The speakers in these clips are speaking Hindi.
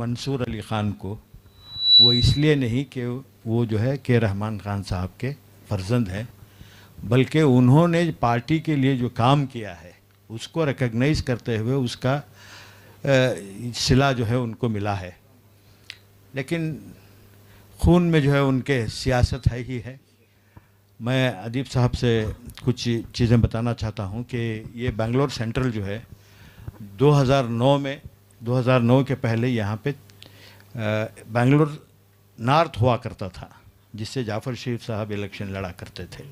मंसूर अली ख़ान को, वो इसलिए नहीं कि वो जो है के रहमान ख़ान साहब के फर्जंद हैं, बल्कि उन्होंने पार्टी के लिए जो काम किया है उसको रिकग्नाइज़ करते हुए उसका सिला जो है उनको मिला है। लेकिन खून में जो है उनके सियासत है ही है। मैं अदीब साहब से कुछ चीज़ें बताना चाहता हूँ कि ये बेंगलोर सेंट्रल जो है 2009 के पहले यहाँ पे बेंगलोर नॉर्थ हुआ करता था, जिससे जाफ़र शरीफ साहब इलेक्शन लड़ा करते थे।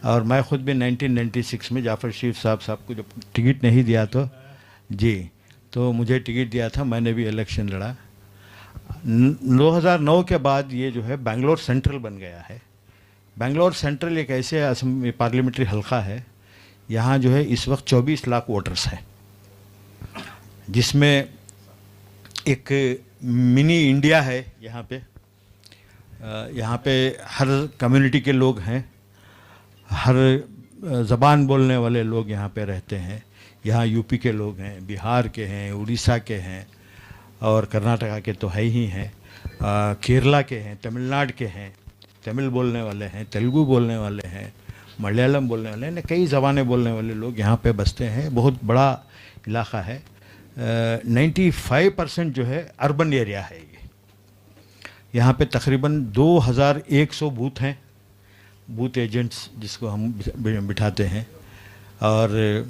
और मैं ख़ुद भी 1996 में जाफ़र शरीफ साहब को जब टिकट नहीं दिया तो मुझे टिकट दिया था, मैंने भी इलेक्शन लड़ा। 2009 के बाद ये जो है बेंगलोर सेंट्रल बन गया है। बेंगलोर सेंट्रल एक ऐसे पार्लियामेंट्री हल्का है, यहाँ जो है इस वक्त 24 लाख वोटर्स हैं, जिसमें एक मिनी इंडिया है। यहाँ पे हर कम्युनिटी के लोग हैं, हर ज़बान बोलने वाले लोग यहाँ पे रहते हैं। यहाँ यूपी के लोग हैं, बिहार के हैं, उड़ीसा के हैं और कर्नाटका के तो है ही हैं, केरला के हैं, तमिलनाडु के हैं, तमिल बोलने वाले हैं, तेलुगु बोलने वाले हैं, मलयालम बोलने वाले हैं, कई ज़बानें बोलने वाले लोग यहाँ पे बसते हैं। बहुत बड़ा इलाका है। 95% जो है अर्बन एरिया है ये। यहाँ पे तकरीबन 2100 बूथ हैं, बूथ एजेंट्स जिसको हम बिठाते हैं, और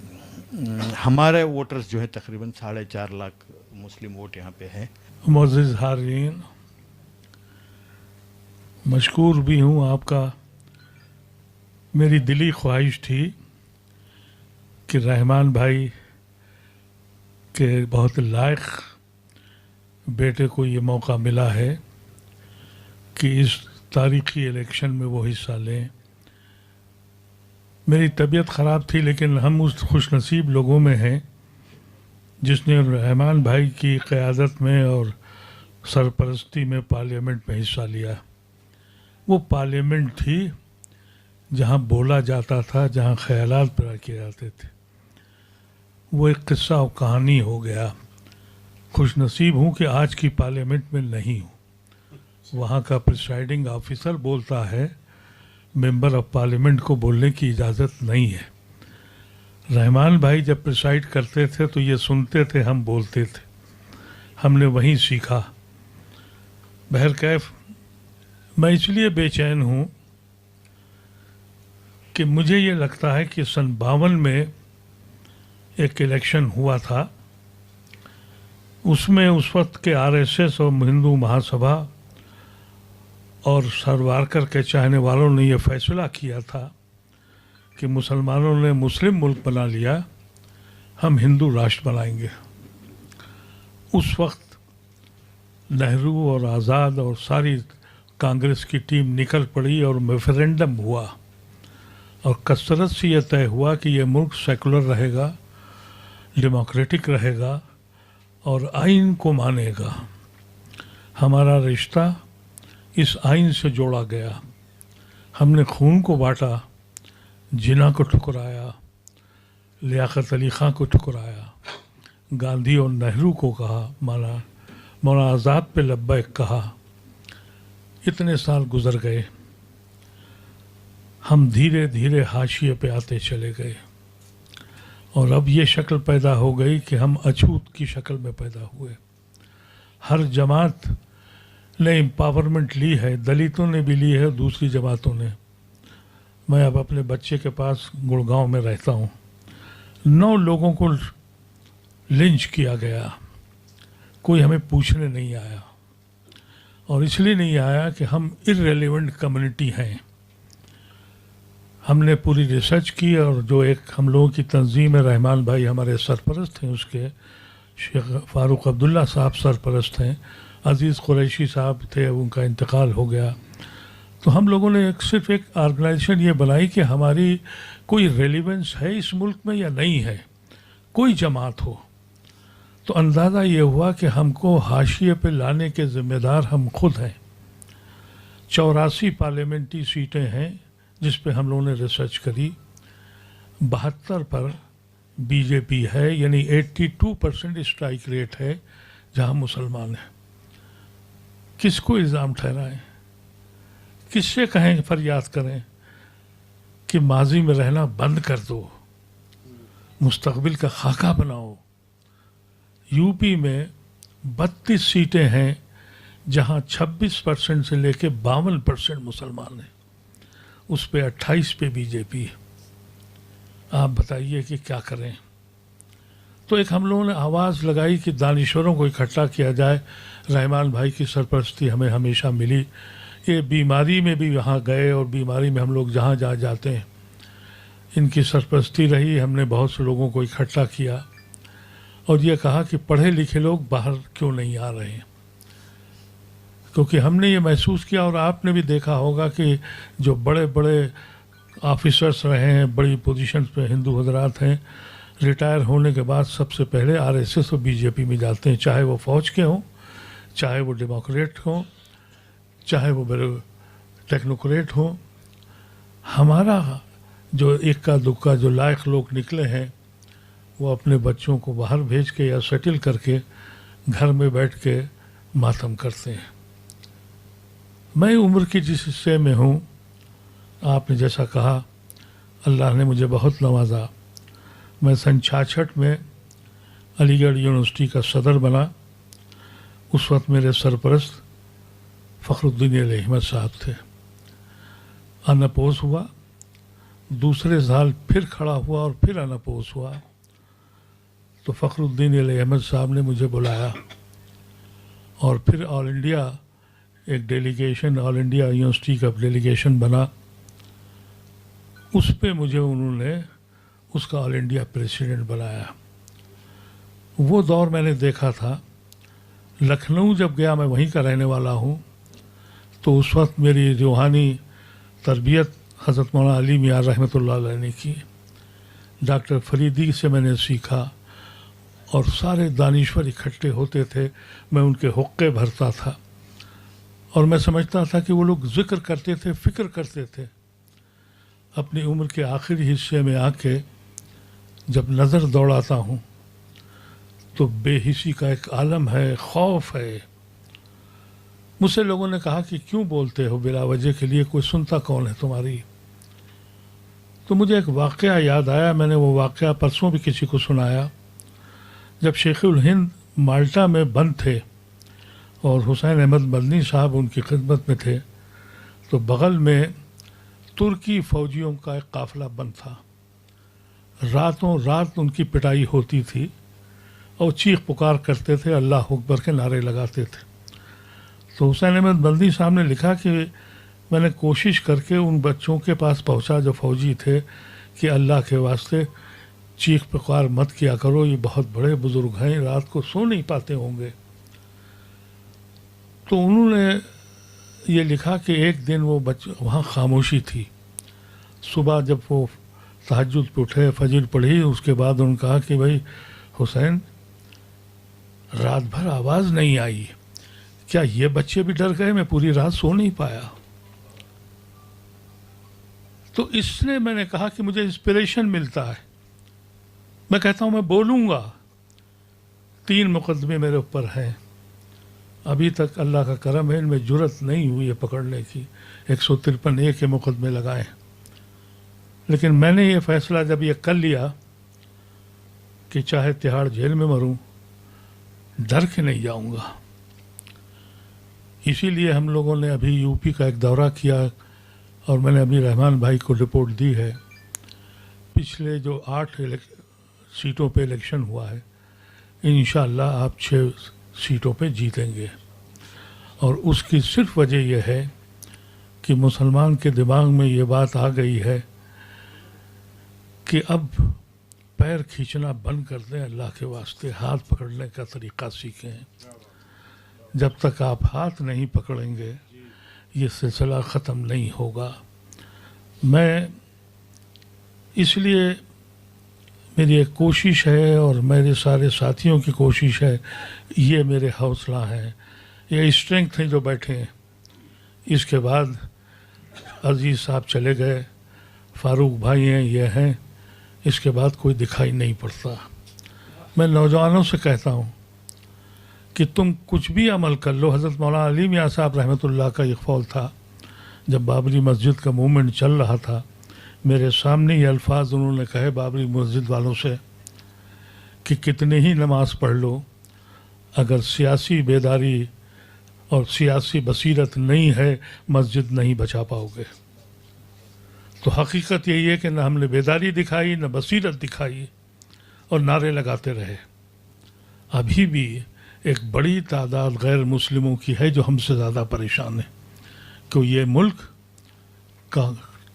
हमारे वोटर्स जो है तकरीबन 4.5 लाख मुस्लिम वोट यहाँ पे हैं। मोअज़्ज़िज़ हाज़रीन, मशकूर भी हूँ आपका। मेरी दिली ख्वाहिश थी कि रहमान भाई के बहुत लायक बेटे को ये मौका मिला है कि इस तारीख़ी इलेक्शन में वो हिस्सा लें। मेरी तबीयत ख़राब थी, लेकिन हम उस खुशनसीब लोगों में हैं जिसने रहमान भाई की क़यादत में और सरपरस्ती में पार्लियामेंट में हिस्सा लिया। वो पार्लियामेंट थी जहाँ बोला जाता था, जहाँ ख़यालात पैदा किए जाते थे। वो एक किस्सा और कहानी हो गया। खुशनसीब हूँ कि आज की पार्लियामेंट में नहीं हूँ। वहाँ का प्रिसाइडिंग ऑफिसर बोलता है, मेंबर ऑफ पार्लियामेंट को बोलने की इजाज़त नहीं है। रहमान भाई जब प्रिसाइड करते थे तो ये सुनते थे, हम बोलते थे, हमने वहीं सीखा। बहरकैफ मैं इसलिए बेचैन हूँ कि मुझे ये लगता है कि सन 52 में एक इलेक्शन हुआ था, उसमें उस वक्त के आरएसएस और हिंदू महासभा और सावरकर के चाहने वालों ने यह फैसला किया था कि मुसलमानों ने मुस्लिम मुल्क बना लिया, हम हिंदू राष्ट्र बनाएंगे। उस वक्त नेहरू और आज़ाद और सारी कांग्रेस की टीम निकल पड़ी और रेफरेंडम हुआ, और कसरत से यह तय हुआ कि यह मुल्क सेकुलर रहेगा, डेमोक्रेटिक रहेगा और आइन को मानेगा। हमारा रिश्ता इस आइन से जोड़ा गया। हमने खून को बांटा, जिना को ठुकराया, लियाकत अली ख़ान को ठुकराया, गांधी और नेहरू को कहा माना, मौलाना आज़ाद पे लब्बैक कहा। इतने साल गुजर गए, हम धीरे धीरे हाशिए पे आते चले गए, और अब ये शक्ल पैदा हो गई कि हम अछूत की शक्ल में पैदा हुए। हर जमात ने एम्पावरमेंट ली है, दलितों ने भी ली है, दूसरी जमातों ने। मैं अब अपने बच्चे के पास गुड़गांव में रहता हूँ। 9 लोगों को लिंच किया गया, कोई हमें पूछने नहीं आया, और इसलिए नहीं आया कि हम इररेलेवेंट कम्युनिटी हैं। हमने पूरी रिसर्च की, और जो एक हम लोगों की तंजीम है, रहमान भाई हमारे सरपरस्त हैं, उसके शेख फ़ारूक अब्दुल्ला साहब सरपरस्त हैं, अज़ीज़ कुरैशी साहब थे, उनका इंतकाल हो गया। तो हम लोगों ने सिर्फ एक ऑर्गेनाइजेशन ये बनाई कि हमारी कोई रेलिवेंस है इस मुल्क में या नहीं है, कोई जमात हो। तो अंदाज़ा ये हुआ कि हमको हाशिए पे लाने के ज़िम्मेदार हम खुद हैं। 84 पार्लियामेंट्री सीटें हैं जिस पे हम लोगों ने रिसर्च करी। 72 पर बीजेपी है, यानी 82% स्ट्राइक रेट है, जहाँ मुसलमान हैं। किसको इल्ज़ाम ठहराएं, किससे कहें, फरियाद करें कि माजी में रहना बंद कर दो, मुस्तकबिल का खाका बनाओ। यूपी में 32 सीटें हैं जहां 26% से लेकर 52% मुसलमान हैं, उस पे 28 पे बीजेपी है। आप बताइए कि क्या करें। तो एक हम लोगों ने आवाज़ लगाई कि दानिश्वरों को इकट्ठा किया जाए। रहमान भाई की सरपरस्ती हमें हमेशा मिली। ये बीमारी में भी वहाँ गए और बीमारी में हम लोग जहाँ जहाँ जाते हैं इनकी सरपरस्ती रही। हमने बहुत से लोगों को इकट्ठा किया और ये कहा कि पढ़े लिखे लोग बाहर क्यों नहीं आ रहे हैं, क्योंकि हमने ये महसूस किया और आपने भी देखा होगा कि जो बड़े बड़े ऑफिसर्स रहे हैं, बड़ी पोजीशन पे हिंदू हजरात हैं, रिटायर होने के बाद सबसे पहले आरएसएस और बीजेपी में जाते हैं, चाहे वो फौज के हों, चाहे वो डेमोक्रेट हों, चाहे वो टेक्नोक्रेट हों। हमारा जो इक्का दुक्का जो लायक लोग निकले हैं वो अपने बच्चों को बाहर भेज के या सेटल करके घर में बैठ के मातम करते हैं। मैं उम्र की जिस हिस्से में हूँ, आपने जैसा कहा, अल्लाह ने मुझे बहुत नवाजा। मैं सन 66 में अलीगढ़ यूनिवर्सिटी का सदर बना। उस वक्त मेरे सरपरस्त फ़खरुद्दीन अली अहमद साहब थे। अनअपोज हुआ, दूसरे साल फिर खड़ा हुआ और फिर अनअपोज हुआ। तो फ़खरुद्दीन अली अहमद साहब ने मुझे बुलाया और फिर ऑल इंडिया एक डेलीगेशन, ऑल इंडिया यूनिवर्सिटी का डेलीगेशन बना। उस पे मुझे उन्होंने उसका ऑल इंडिया प्रेसिडेंट बनाया। वो दौर मैंने देखा था। लखनऊ जब गया, मैं वहीं का रहने वाला हूँ, तो उस वक्त मेरी रूहानी तरबियत हज़रत मौलाना अली मियां रहमतुल्लाह अलैह ने की। डॉक्टर फरीदी से मैंने सीखा और सारे दानिश्वर इकट्ठे होते थे, मैं उनके हुक्के भरता था और मैं समझता था कि वो लोग जिक्र करते थे, फ़िक्र करते थे। अपनी उम्र के आखिरी हिस्से में आके जब नज़र दौड़ाता हूँ तो बेहिसी का एक आलम है, खौफ है। मुझसे लोगों ने कहा कि क्यों बोलते हो बिला वजह के लिए, कोई सुनता कौन है तुम्हारी। तो मुझे एक वाक़या याद आया, मैंने वो वाक़या परसों भी किसी को सुनाया। जब शेखुल हिंद माल्टा में बंद थे और हुसैन अहमद मदनी साहब उनकी खिदमत में थे, तो बगल में तुर्की फ़ौजियों का एक काफ़िला बंद था। रातों रात उनकी पिटाई होती थी और चीख पुकार करते थे, अल्लाह अकबर के नारे लगाते थे। तो हुसैन अहमद मदनी साहब ने लिखा कि मैंने कोशिश करके उन बच्चों के पास पहुंचा जो फ़ौजी थे कि अल्लाह के वास्ते चीख पुकार मत किया करो, ये बहुत बड़े बुज़ुर्ग हैं, रात को सो नहीं पाते होंगे। तो उन्होंने ये लिखा कि एक दिन वो बच्चे वहाँ खामोशी थी। सुबह जब वो तहज्जुद पे उठे, फजर पढ़ी, उसके बाद उन्होंने कहा कि भाई हुसैन, रात भर आवाज़ नहीं आई, क्या ये बच्चे भी डर गए? मैं पूरी रात सो नहीं पाया। तो इसने मैंने कहा कि मुझे इंस्पिरेशन मिलता है। मैं कहता हूँ मैं बोलूँगा। 3 मुकदमे मेरे ऊपर हैं, अभी तक अल्लाह का करम है इनमें जुर्रत नहीं हुई है पकड़ने की। 153A के मुकदमे लगाए, लेकिन मैंने ये फ़ैसला जब ये कर लिया कि चाहे तिहाड़ जेल में मरूं, डर के नहीं जाऊंगा। इसीलिए हम लोगों ने अभी यूपी का एक दौरा किया और मैंने अभी रहमान भाई को रिपोर्ट दी है। पिछले जो 8 सीटों पे इलेक्शन हुआ है, इंशाअल्लाह आप 6 सीटों पे जीतेंगे। और उसकी सिर्फ वजह यह है कि मुसलमान के दिमाग में ये बात आ गई है कि अब पैर खींचना बंद कर दें, अल्लाह के वास्ते हाथ पकड़ने का तरीक़ा सीखें। जब तक आप हाथ नहीं पकड़ेंगे ये सिलसिला ख़त्म नहीं होगा। मैं इसलिए मेरी एक कोशिश है और मेरे सारे साथियों की कोशिश है, ये मेरे हौसला है, ये स्ट्रेंथ है जो बैठे हैं। इसके बाद अजीज़ साहब चले गए, फ़ारूक भाई हैं, ये हैं, इसके बाद कोई दिखाई नहीं पड़ता। मैं नौजवानों से कहता हूँ कि तुम कुछ भी अमल कर लो। हज़रत मौलाना अली मियां साहब रहमतुल्लाह का एक कौल था, जब बाबरी मस्जिद का मूवमेंट चल रहा था, मेरे सामने ये अल्फाज उन्होंने कहे बाबरी मस्जिद वालों से कि कितने ही नमाज पढ़ लो, अगर सियासी बेदारी और सियासी बसीरत नहीं है, मस्जिद नहीं बचा पाओगे। तो हकीकत यही है कि न हमने बेदारी दिखाई, न बसीरत दिखाई, और नारे लगाते रहे। अभी भी एक बड़ी तादाद गैर मुस्लिमों की है जो हमसे ज़्यादा परेशान है कि ये मुल्क का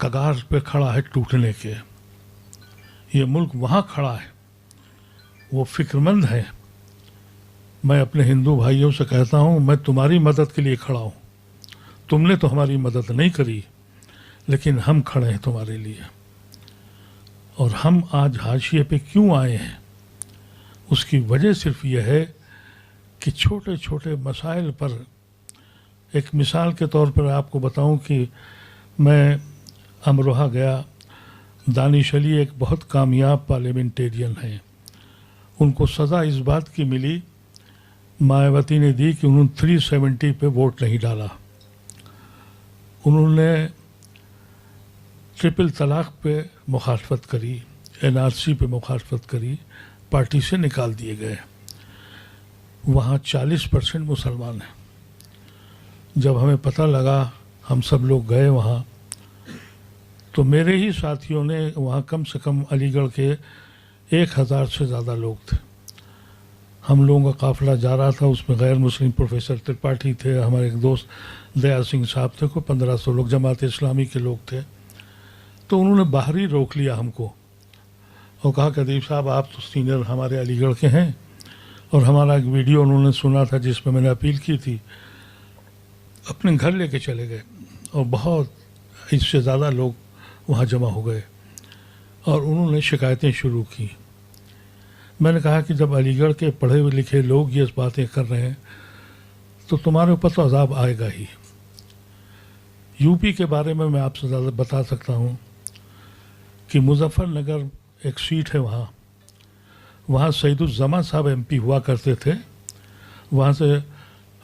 कगार पे खड़ा है टूटने के। ये मुल्क वहाँ खड़ा है, वो फिक्रमंद है। मैं अपने हिंदू भाइयों से कहता हूँ, मैं तुम्हारी मदद के लिए खड़ा हूँ, तुमने तो हमारी मदद नहीं करी, लेकिन हम खड़े हैं तुम्हारे लिए। और हम आज हाशिए पे क्यों आए हैं, उसकी वजह सिर्फ यह है कि छोटे छोटे मसाइल पर, एक मिसाल के तौर पर आपको बताऊं कि मैं अमरोहा गया। दानिश अली एक बहुत कामयाब पार्लियामेंटेरियन हैं, उनको सज़ा इस बात की मिली, मायावती ने दी कि उन्होंने 370 पे वोट नहीं डाला। उन्होंने ट्रिपल तलाक पे मुखालफत करी, NRC पे मुखालफत करी, पार्टी से निकाल दिए गए। वहाँ 40% मुसलमान हैं। जब हमें पता लगा, हम सब लोग गए वहाँ, तो मेरे ही साथियों ने वहाँ कम से कम अलीगढ़ के 1000 से ज़्यादा लोग थे। हम लोगों का काफ़िला जा रहा था, उसमें गैर मुस्लिम प्रोफेसर त्रिपाठी थे, हमारे एक दोस्त दया सिंह साहब थे, कोई 1500 लोग जमात इस्लामी के लोग थे। तो उन्होंने बाहर ही रोक लिया हमको और कहा कि अदीब साहब, आप तो सीनियर हमारे अलीगढ़ के हैं, और हमारा एक वीडियो उन्होंने सुना था जिसमें मैंने अपील की थी, अपने घर लेके चले गए। और बहुत इससे ज़्यादा लोग वहाँ जमा हो गए और उन्होंने शिकायतें शुरू की। मैंने कहा कि जब अलीगढ़ के पढ़े लिखे लोग ये बातें कर रहे हैं तो तुम्हारे ऊपर तो अजाब आएगा ही। यूपी के बारे में मैं आपसे ज़्यादा बता सकता हूँ कि मुजफ्फरनगर एक सीट है, वहाँ सईदुज़्ज़मा साहब MP हुआ करते थे। वहाँ से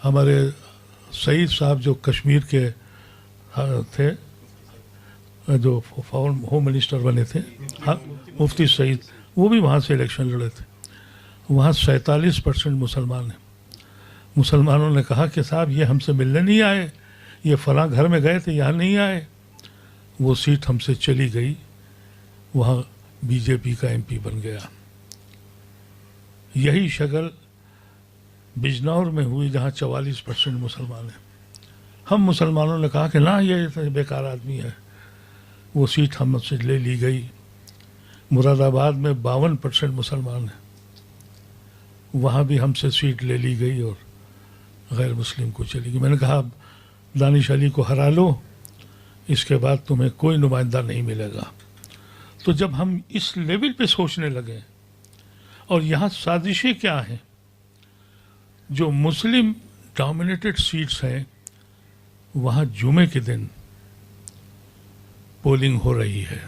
हमारे सईद साहब जो कश्मीर के थे, जो होम मिनिस्टर बने थे, हाँ, मुफ्ती सईद, वो भी वहाँ से इलेक्शन लड़े थे। वहाँ 47% मुसलमान हैं। मुसलमानों ने कहा कि साहब ये हमसे मिलने नहीं आए, ये फलां घर में गए थे, यहाँ नहीं आए। वो सीट हमसे चली गई, वहाँ BJP का MP बन गया। यही शक्ल बिजनौर में हुई जहाँ 44% मुसलमान हैं। हम मुसलमानों ने कहा कि ना, ये बेकार आदमी है, वो सीट हमसे ले ली गई। मुरादाबाद में 52% मुसलमान हैं, वहाँ भी हमसे सीट ले ली गई और गैर मुस्लिम को चली गई। मैंने कहा दानिश अली को हरा लो, इसके बाद तुम्हें कोई नुमाइंदा नहीं मिलेगा। तो जब हम इस लेवल पे सोचने लगे, और यहाँ साजिशें क्या हैं, जो मुस्लिम डोमिनेटेड सीट्स हैं वहाँ जुमे के दिन पोलिंग हो रही है।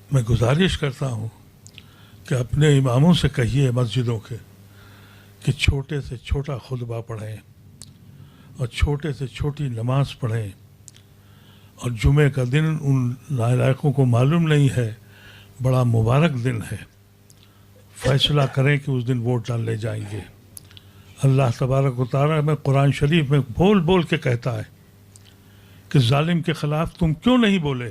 मैं गुजारिश करता हूँ कि अपने इमामों से कहिए मस्जिदों के कि छोटे से छोटा खुतबा पढ़ें और छोटे से छोटी नमाज पढ़ें। और जुमे का दिन उन नालायकों को मालूम नहीं है, बड़ा मुबारक दिन है। फैसला करें कि उस दिन वोट डालने जाएंगे। अल्लाह तबारक व तआला में कुरान शरीफ में बोल बोल के कहता है कि जालिम के ख़िलाफ़ तुम क्यों नहीं बोले।